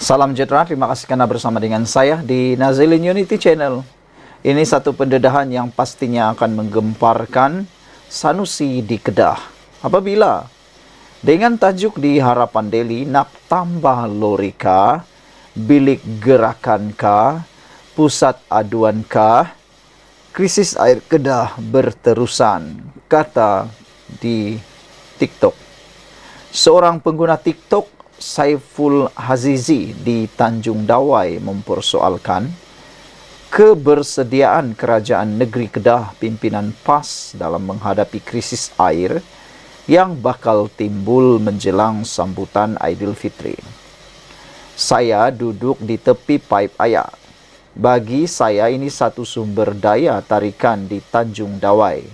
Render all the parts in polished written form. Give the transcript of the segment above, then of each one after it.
Salam sejahtera, terima kasih karena bersama dengan saya di Nazilin Unity Channel. Ini satu pendedahan yang pastinya akan menggemparkan Sanusi di Kedah. Apabila dengan tajuk di Harapan Daily, nak tambah lorika, bilik gerakankah, pusat aduankah, krisis air Kedah berterusan, kata di TikTok. Seorang pengguna TikTok, Saiful Hazizi di Tanjung Dawai, mempersoalkan kebersediaan kerajaan negeri Kedah pimpinan PAS dalam menghadapi krisis air yang bakal timbul menjelang sambutan Aidilfitri. Saya duduk di tepi paip air. Bagi saya ini satu sumber daya tarikan di Tanjung Dawai.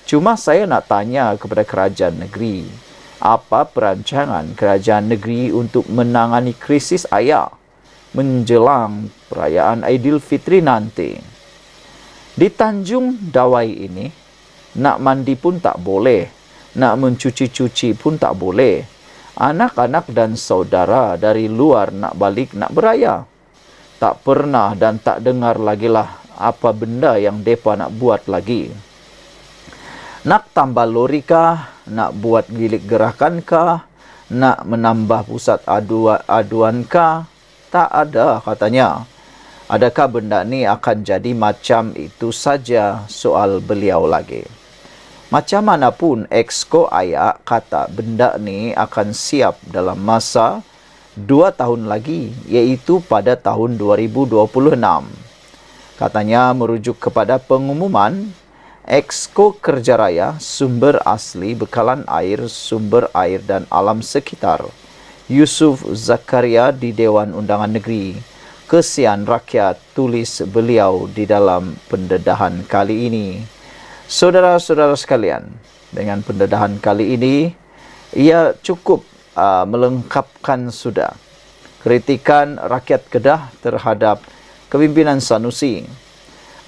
Cuma saya nak tanya kepada kerajaan negeri, apa perancangan kerajaan negeri untuk menangani krisis air menjelang perayaan Aidilfitri nanti? Di Tanjung Dawai ini, nak mandi pun tak boleh, nak mencuci-cuci pun tak boleh. Anak-anak dan saudara dari luar nak balik nak beraya. Tak pernah dan tak dengar lagi lah apa benda yang mereka nak buat lagi. Nak tambah lori kah? Nak buat bilik gerakan kah? Nak menambah pusat aduan kah? Tak ada katanya. Adakah benda ni akan jadi macam itu saja? Soal beliau lagi. Macam mana pun Exco Ayak kata benda ni akan siap dalam masa 2 tahun lagi, iaitu pada tahun 2026. Katanya merujuk kepada pengumuman Exco Kerja Raya Sumber Asli Bekalan Air, Sumber Air dan Alam Sekitar Yusuf Zakaria di Dewan Undangan Negeri. Kesian rakyat, tulis beliau di dalam pendedahan kali ini. Saudara-saudara sekalian, dengan pendedahan kali ini, ia cukup melengkapkan sudah kritikan rakyat Kedah terhadap kepimpinan Sanusi.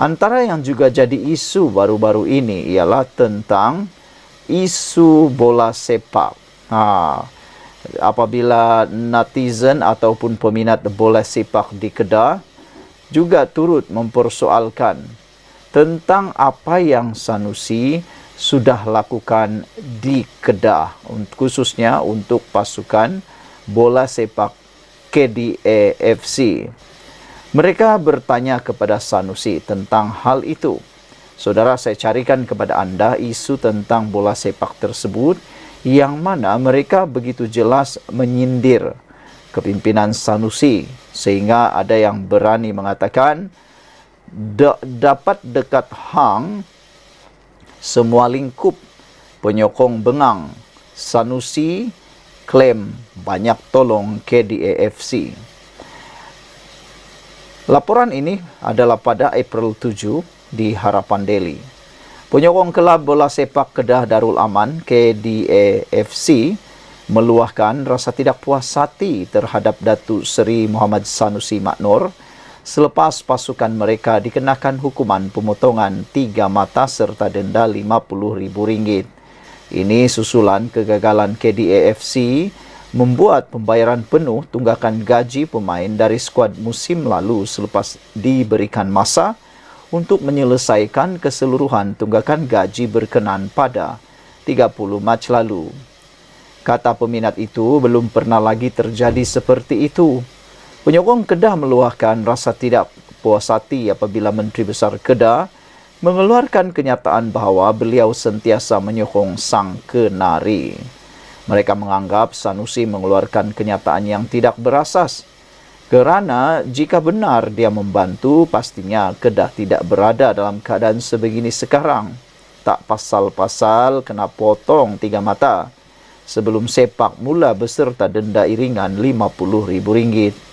Antara yang juga jadi isu baru-baru ini ialah tentang isu bola sepak. Apabila netizen ataupun peminat bola sepak di Kedah juga turut mempersoalkan tentang apa yang Sanusi sudah lakukan di Kedah, khususnya untuk pasukan bola sepak KDA-FC. Mereka bertanya kepada Sanusi tentang hal itu. Saudara, saya carikan kepada anda isu tentang bola sepak tersebut yang mana mereka begitu jelas menyindir kepimpinan Sanusi, sehingga ada yang berani mengatakan dapat dekat hang semua lingkup penyokong bengang. Sanusi klaim banyak tolong KDA-FC. Laporan ini adalah pada April 7 di Harapan Daily. Penyokong kelab bola sepak Kedah Darul Aman KDA-FC meluahkan rasa tidak puas hati terhadap Datuk Seri Muhammad Sanusi Maknor selepas pasukan mereka dikenakan hukuman pemotongan 3 mata serta denda RM50,000. Ini susulan kegagalan KDA-FC membuat pembayaran penuh tunggakan gaji pemain dari skuad musim lalu selepas diberikan masa untuk menyelesaikan keseluruhan tunggakan gaji berkenan pada 30 Mac lalu. Kata peminat itu, belum pernah lagi terjadi seperti itu. Penyokong Kedah meluahkan rasa tidak puas hati apabila Menteri Besar Kedah mengeluarkan kenyataan bahawa beliau sentiasa menyokong sang kenari. Mereka menganggap Sanusi mengeluarkan kenyataan yang tidak berasas. Kerana jika benar dia membantu, pastinya Kedah tidak berada dalam keadaan sebegini sekarang. Tak pasal-pasal kena potong 3 mata sebelum sepak mula beserta denda iringan RM50,000.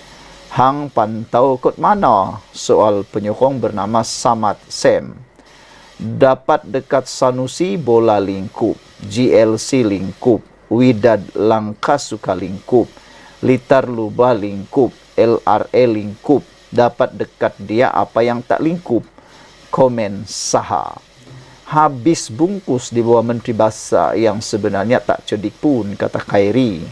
Hang pantau kot mana? Soal penyokong bernama Samad Sam. Dapat dekat Sanusi bola lingkup, GLC lingkup, Widad Langkasuka lingkup, Litar Lubah lingkup, LRA lingkup. Dapat dekat dia apa yang tak lingkup? Komen Saha. Habis bungkus di bawah Menteri Bahasa yang sebenarnya tak cerdik pun, kata Khairi.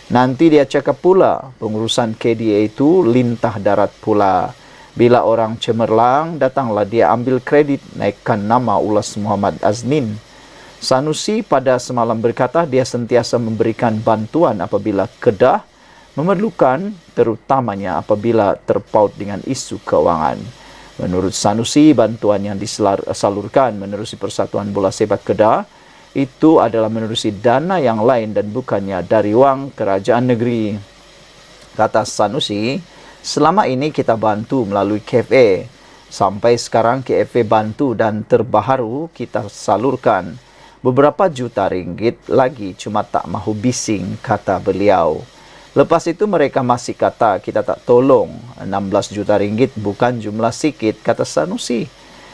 Nanti dia cakap pula, pengurusan KDA itu lintah darat pula. Bila orang cemerlang, datanglah dia ambil kredit, naikkan nama Ulas Muhammad Aznin. Sanusi pada semalam berkata dia sentiasa memberikan bantuan apabila Kedah memerlukan, terutamanya apabila terpaut dengan isu keuangan. Menurut Sanusi, bantuan yang disalurkan menerusi Persatuan Bola Sepak Kedah itu adalah menerusi dana yang lain dan bukannya dari wang kerajaan negeri. Kata Sanusi, selama ini kita bantu melalui KFA. Sampai sekarang KFA bantu dan terbaru kita salurkan beberapa juta ringgit lagi, cuma tak mahu bising, kata beliau. Lepas itu mereka masih kata kita tak tolong. 16 juta ringgit bukan jumlah sikit, kata Sanusi.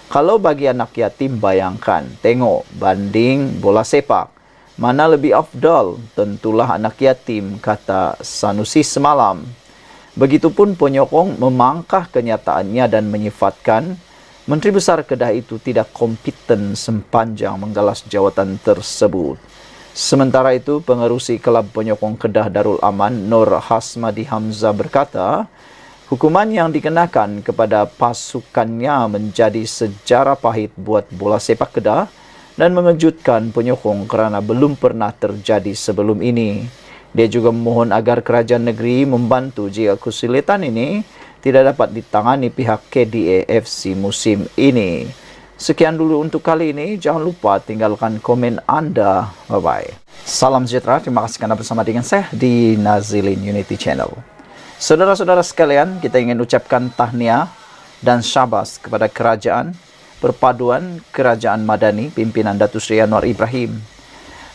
Kalau bagi anak yatim, bayangkan, tengok, banding bola sepak, mana lebih afdal? Tentulah anak yatim, kata Sanusi semalam. Begitupun penyokong memangkah kenyataannya dan menyifatkan Menteri Besar Kedah itu tidak kompeten sepanjang menggalas jawatan tersebut. Sementara itu, pengerusi Kelab Penyokong Kedah Darul Aman, Nur Hasmadi Hamzah berkata, hukuman yang dikenakan kepada pasukannya menjadi sejarah pahit buat bola sepak Kedah dan mengejutkan penyokong kerana belum pernah terjadi sebelum ini. Dia juga memohon agar kerajaan negeri membantu jika kesulitan ini tidak dapat ditangani pihak KDA FC musim ini. Sekian dulu untuk kali ini. Jangan lupa tinggalkan komen anda. Bye-bye. Salam sejahtera. Terima kasih kerana bersama dengan saya di Nazilin Unity Channel. Saudara-saudara sekalian, kita ingin ucapkan tahniah dan syabas kepada Kerajaan Perpaduan Kerajaan Madani pimpinan Datuk Seri Anwar Ibrahim.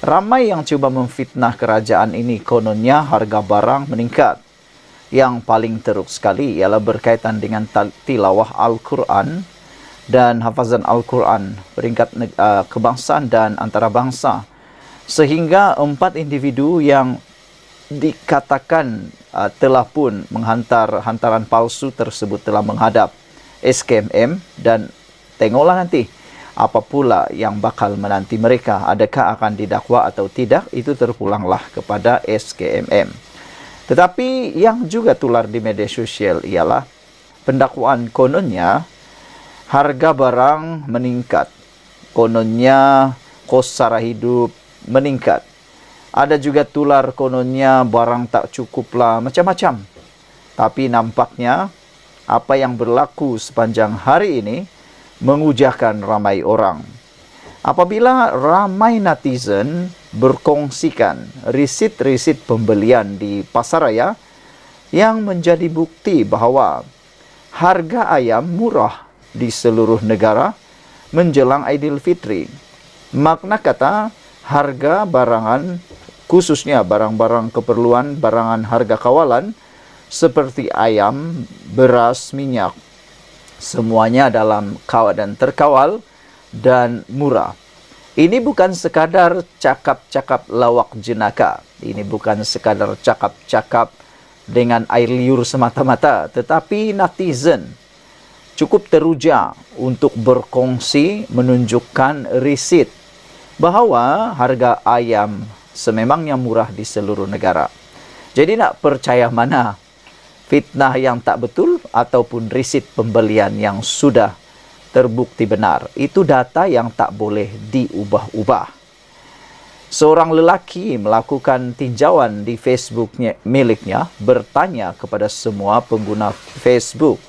Ramai yang cuba memfitnah kerajaan ini, kononnya harga barang meningkat. Yang paling teruk sekali ialah berkaitan dengan tilawah Al-Quran dan hafazan Al-Quran peringkat kebangsaan dan antarabangsa, sehingga 4 individu yang dikatakan telah pun menghantar hantaran palsu tersebut telah menghadap SKMM, dan tengoklah nanti apa pula yang bakal menanti mereka. Adakah akan didakwa atau tidak, itu terpulanglah kepada SKMM. Tetapi yang juga tular di media sosial ialah pendakwaan kononnya harga barang meningkat, kononnya kos sara hidup meningkat. Ada juga tular kononnya barang tak cukuplah, macam-macam. Tapi nampaknya apa yang berlaku sepanjang hari ini mengujahkan ramai orang. Apabila ramai netizen berkongsikan risit-risit pembelian di pasaraya yang menjadi bukti bahawa harga ayam murah di seluruh negara menjelang Aidilfitri. Makna kata, harga barangan, khususnya barang-barang keperluan, barangan harga kawalan seperti ayam, beras, minyak, semuanya dalam keadaan terkawal dan murah. Ini bukan sekadar cakap-cakap lawak jenaka. Ini bukan sekadar cakap-cakap dengan air liur semata-mata, tetapi netizen cukup teruja untuk berkongsi menunjukkan risit bahawa harga ayam sememangnya murah di seluruh negara. Jadi nak percaya mana? Fitnah yang tak betul ataupun risit pembelian yang sudah terbukti benar? Itu data yang tak boleh diubah-ubah. Seorang lelaki melakukan tinjauan di Facebook miliknya, bertanya kepada semua pengguna Facebook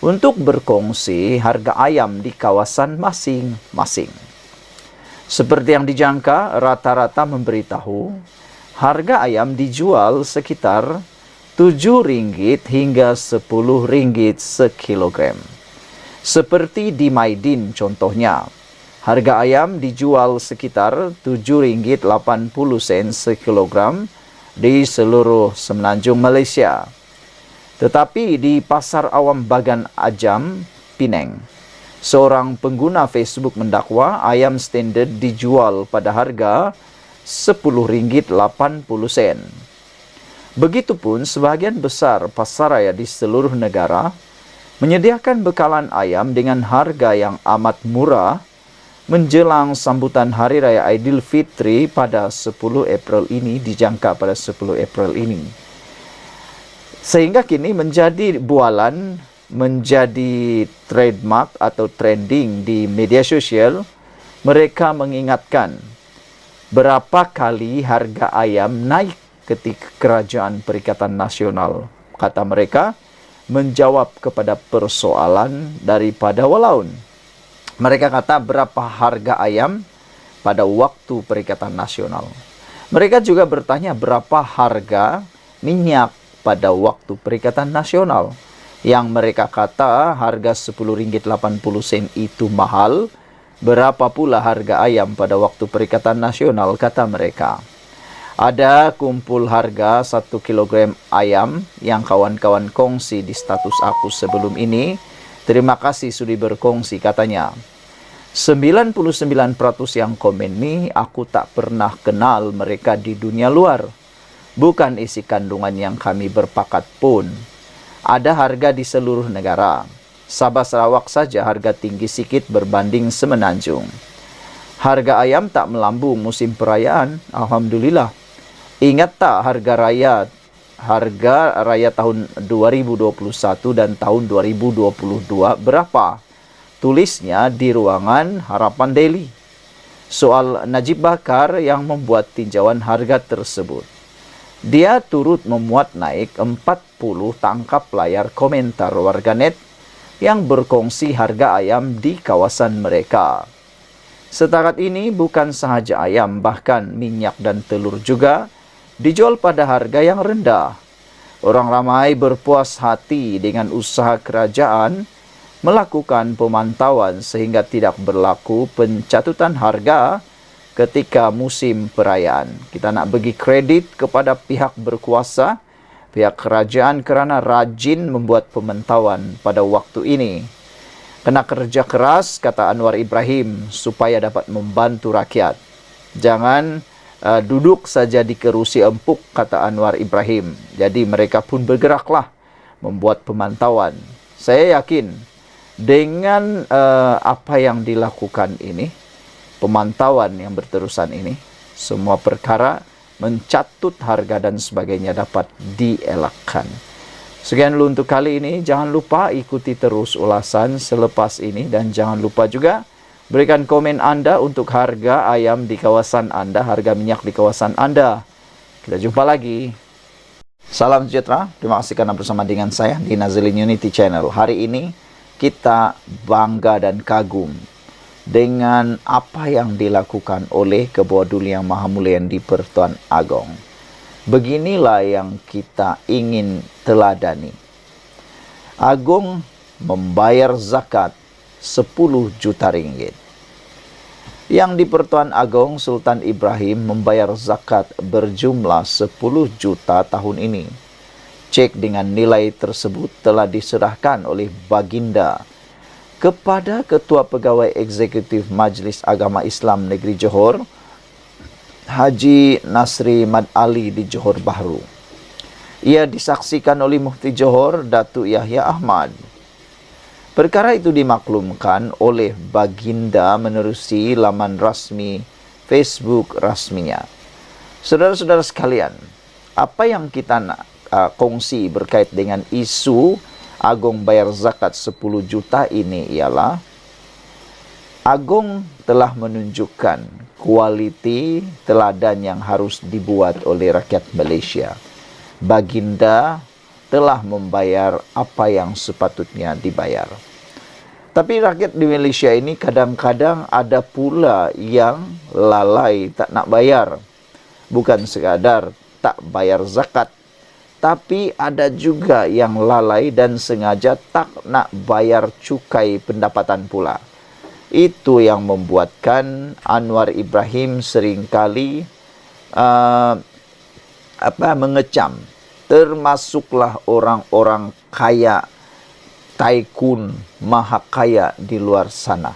untuk berkongsi harga ayam di kawasan masing-masing. Seperti yang dijangka, rata-rata memberitahu harga ayam dijual sekitar RM7 hingga RM10 sekilogram. Seperti di Maidin contohnya, harga ayam dijual sekitar RM7.80 sekilogram di seluruh semenanjung Malaysia. Tetapi di Pasar Awam Bagan Ajam, Penang, seorang pengguna Facebook mendakwa ayam standard dijual pada harga RM10.80. Begitupun sebahagian besar pasaraya di seluruh negara menyediakan bekalan ayam dengan harga yang amat murah menjelang sambutan Hari Raya Aidilfitri pada 10 April ini, dijangka pada 10 April ini. Sehingga kini menjadi bualan, menjadi trademark atau trending di media sosial. Mereka mengingatkan berapa kali harga ayam naik ketika Kerajaan Perikatan Nasional. Kata mereka, menjawab kepada persoalan daripada Walaun. Mereka kata berapa harga ayam pada waktu Perikatan Nasional. Mereka juga bertanya berapa harga minyak pada waktu Perikatan Nasional. Yang mereka kata harga RM10.80 itu mahal. Berapa pula harga ayam pada waktu Perikatan Nasional, kata mereka. Ada kumpul harga 1 kilogram ayam yang kawan-kawan kongsi di status aku sebelum ini. Terima kasih sudah berkongsi, katanya. 99% yang komen ni aku tak pernah kenal mereka di dunia luar. Bukan isi kandungan yang kami berpakat pun. Ada harga di seluruh negara. Sabah Sarawak saja harga tinggi sikit berbanding Semenanjung. Harga ayam tak melambung musim perayaan, alhamdulillah. Ingat tak harga raya tahun 2021 dan tahun 2022 berapa? Tulisnya di ruangan Harapan Daily. Soal Najib Bakar yang membuat tinjauan harga tersebut. Dia turut memuat naik 40 tangkap layar komentar warganet yang berkongsi harga ayam di kawasan mereka. Setakat ini bukan sahaja ayam, bahkan minyak dan telur juga dijual pada harga yang rendah. Orang ramai berpuas hati dengan usaha kerajaan melakukan pemantauan sehingga tidak berlaku pencatutan harga ketika musim perayaan. Kita nak bagi kredit kepada pihak berkuasa, pihak kerajaan kerana rajin membuat pemantauan pada waktu ini. Kena kerja keras, kata Anwar Ibrahim, supaya dapat membantu rakyat. Jangan duduk saja di kerusi empuk, kata Anwar Ibrahim. Jadi mereka pun bergeraklah membuat pemantauan. Saya yakin dengan apa yang dilakukan ini, pemantauan yang berterusan ini, semua perkara mencatut harga dan sebagainya dapat dielakkan. Sekian dulu untuk kali ini. Jangan lupa ikuti terus ulasan selepas ini dan jangan lupa juga berikan komen anda untuk harga ayam di kawasan anda, harga minyak di kawasan anda. Kita jumpa lagi. Salam sejahtera. Terima kasih karena bersama dengan saya di Nazilin Unity Channel. Hari ini kita bangga dan kagum dengan apa yang dilakukan oleh Ketua Duli Yang Maha Mulia di Pertuan Agong. Beginilah yang kita ingin teladani. Agong membayar zakat 10 juta ringgit. Yang di Pertuan Agong, Sultan Ibrahim membayar zakat berjumlah 10 juta tahun ini. Cek dengan nilai tersebut telah diserahkan oleh Baginda kepada Ketua Pegawai Eksekutif Majlis Agama Islam Negeri Johor, Haji Nasri Mad Ali di Johor Bahru. Ia disaksikan oleh Mufti Johor, Datuk Yahya Ahmad. Perkara itu dimaklumkan oleh Baginda menerusi laman rasmi Facebook rasminya. Saudara-saudara sekalian, apa yang kita nak kongsi berkait dengan isu Agong bayar zakat 10 juta ini ialah Agong telah menunjukkan kualiti teladan yang harus dibuat oleh rakyat Malaysia. Baginda telah membayar apa yang sepatutnya dibayar. Tapi rakyat di Malaysia ini kadang-kadang ada pula yang lalai tak nak bayar. Bukan sekadar tak bayar zakat, tapi ada juga yang lalai dan sengaja tak nak bayar cukai pendapatan pula. Itu yang membuatkan Anwar Ibrahim seringkali mengecam. Termasuklah orang-orang kaya, tycoon, maha kaya di luar sana.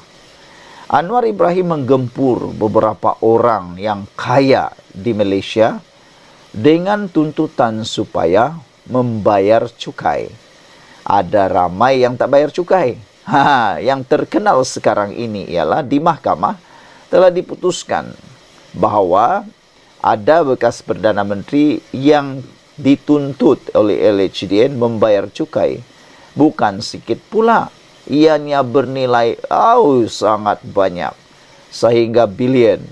Anwar Ibrahim menggempur beberapa orang yang kaya di Malaysia dengan tuntutan supaya membayar cukai. Ada ramai yang tak bayar cukai. Yang terkenal sekarang ini ialah di mahkamah telah diputuskan bahawa ada bekas Perdana Menteri yang dituntut oleh LHDN membayar cukai. Bukan sikit pula. Ianya bernilai sangat banyak. Sehingga bilion.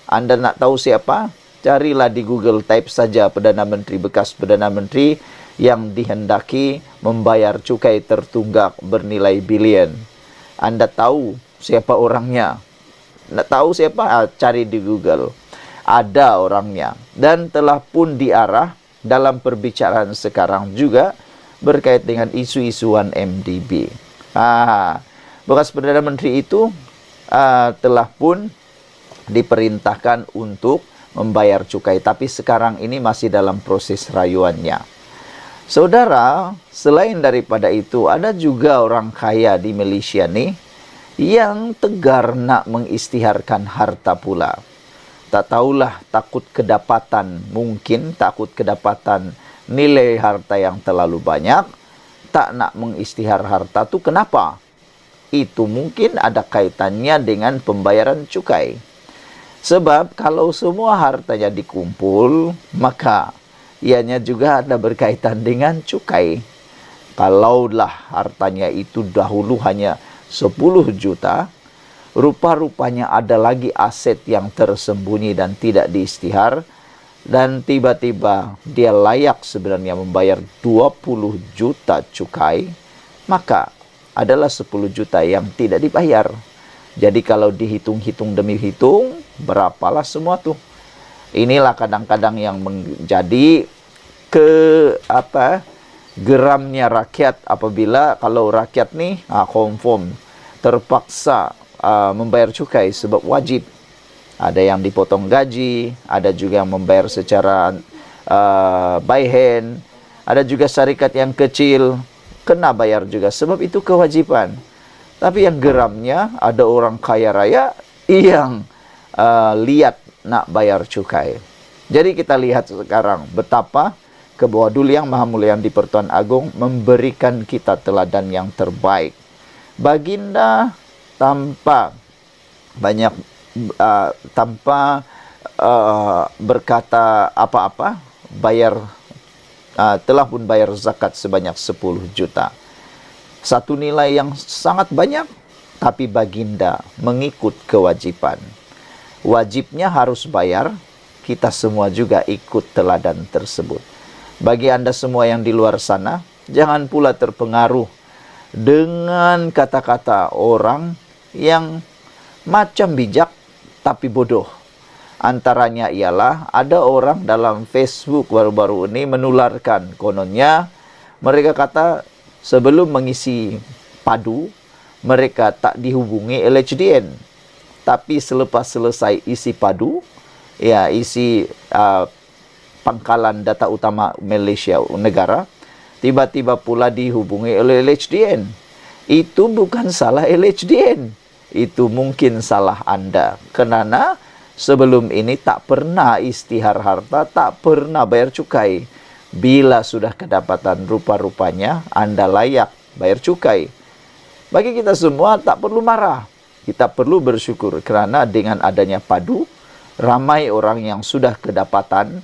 Anda nak tahu siapa? Carilah di Google, type saja Perdana Menteri, bekas Perdana Menteri yang dihendaki membayar cukai tertunggak bernilai bilion. Anda tahu siapa orangnya? Nak tahu siapa? Cari di Google. Ada orangnya. Dan telah pun diarah dalam perbicaraan sekarang juga berkait dengan isu-isu 1MDB. Bekas Perdana Menteri itu telah pun diperintahkan untuk membayar cukai. Tapi sekarang ini masih dalam proses rayuannya. Saudara, selain daripada itu, ada juga orang kaya di Malaysia nih yang tegar nak mengisytiharkan harta pula. Tak tahulah, takut kedapatan, mungkin takut kedapatan nilai harta yang terlalu banyak, tak nak mengisytihar harta tu kenapa? Itu mungkin ada kaitannya dengan pembayaran cukai. Sebab kalau semua hartanya dikumpul, maka ianya juga ada berkaitan dengan cukai. Kalaulah hartanya itu dahulu hanya 10 juta, rupa-rupanya ada lagi aset yang tersembunyi dan tidak diisytihar, dan tiba-tiba dia layak sebenarnya membayar 20 juta cukai, maka adalah 10 juta yang tidak dibayar. Jadi kalau dihitung-hitung demi hitung, berapalah semua tuh. Inilah kadang-kadang yang menjadi geramnya rakyat apabila kalau rakyat nih konform terpaksa membayar cukai sebab wajib. Ada yang dipotong gaji, ada juga yang membayar secara by hand, ada juga syarikat yang kecil kena bayar juga sebab itu kewajiban. Tapi yang geramnya ada orang kaya raya yang lihat nak bayar cukai. Jadi kita lihat sekarang betapa ke-Bawah Duli Yang Maha Mulia di Pertuan Agong memberikan kita teladan yang terbaik. Baginda tanpa berkata apa-apa, telah pun bayar zakat sebanyak 10 juta. Satu nilai yang sangat banyak, tapi baginda mengikut kewajiban. Wajibnya harus bayar, kita semua juga ikut teladan tersebut. Bagi Anda semua yang di luar sana, jangan pula terpengaruh dengan kata-kata orang yang macam bijak tapi bodoh. Antaranya ialah ada orang dalam Facebook baru-baru ini menularkan, kononnya mereka kata sebelum mengisi padu mereka tak dihubungi LHDN, tapi selepas selesai isi padu, isi pangkalan data utama Malaysia negara, tiba-tiba pula dihubungi oleh LHDN. Itu bukan salah LHDN, itu mungkin salah Anda. Kerana sebelum ini tak pernah isytihar harta, tak pernah bayar cukai. Bila sudah kedapatan, rupa-rupanya Anda layak bayar cukai. Bagi kita semua tak perlu marah. Kita perlu bersyukur kerana dengan adanya padu, ramai orang yang sudah kedapatan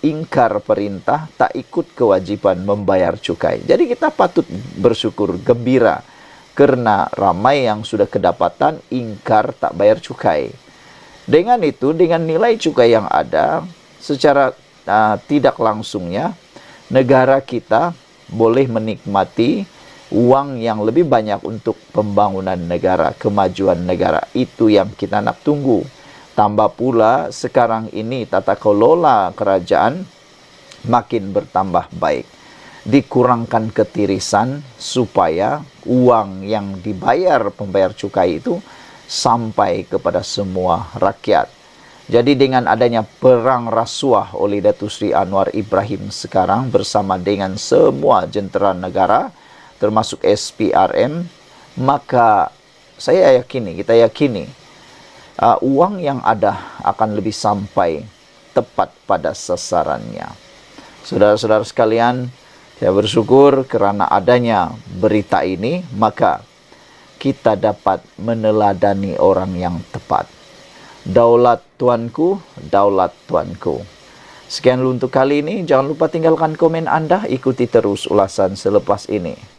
ingkar perintah, tak ikut kewajiban membayar cukai. Jadi kita patut bersyukur, gembira kerana ramai yang sudah kedapatan ingkar tak bayar cukai. Dengan itu, dengan nilai cukai yang ada, secara tidak langsungnya negara kita boleh menikmati uang yang lebih banyak untuk pembangunan negara, kemajuan negara. Itu yang kita nak tunggu. Tambah pula sekarang ini tata kelola kerajaan makin bertambah baik. Dikurangkan ketirisan supaya uang yang dibayar pembayar cukai itu sampai kepada semua rakyat. Jadi dengan adanya perang rasuah oleh Datuk Seri Anwar Ibrahim sekarang bersama dengan semua jentera negara termasuk SPRM, maka saya yakini, kita yakini uang yang ada akan lebih sampai tepat pada sasarannya. Saudara-saudara sekalian, Saya bersyukur kerana adanya berita ini, maka kita dapat meneladani orang yang tepat. Daulat Tuanku, daulat Tuanku. Sekian dulu untuk kali ini. Jangan lupa tinggalkan komen anda. Ikuti terus ulasan selepas ini.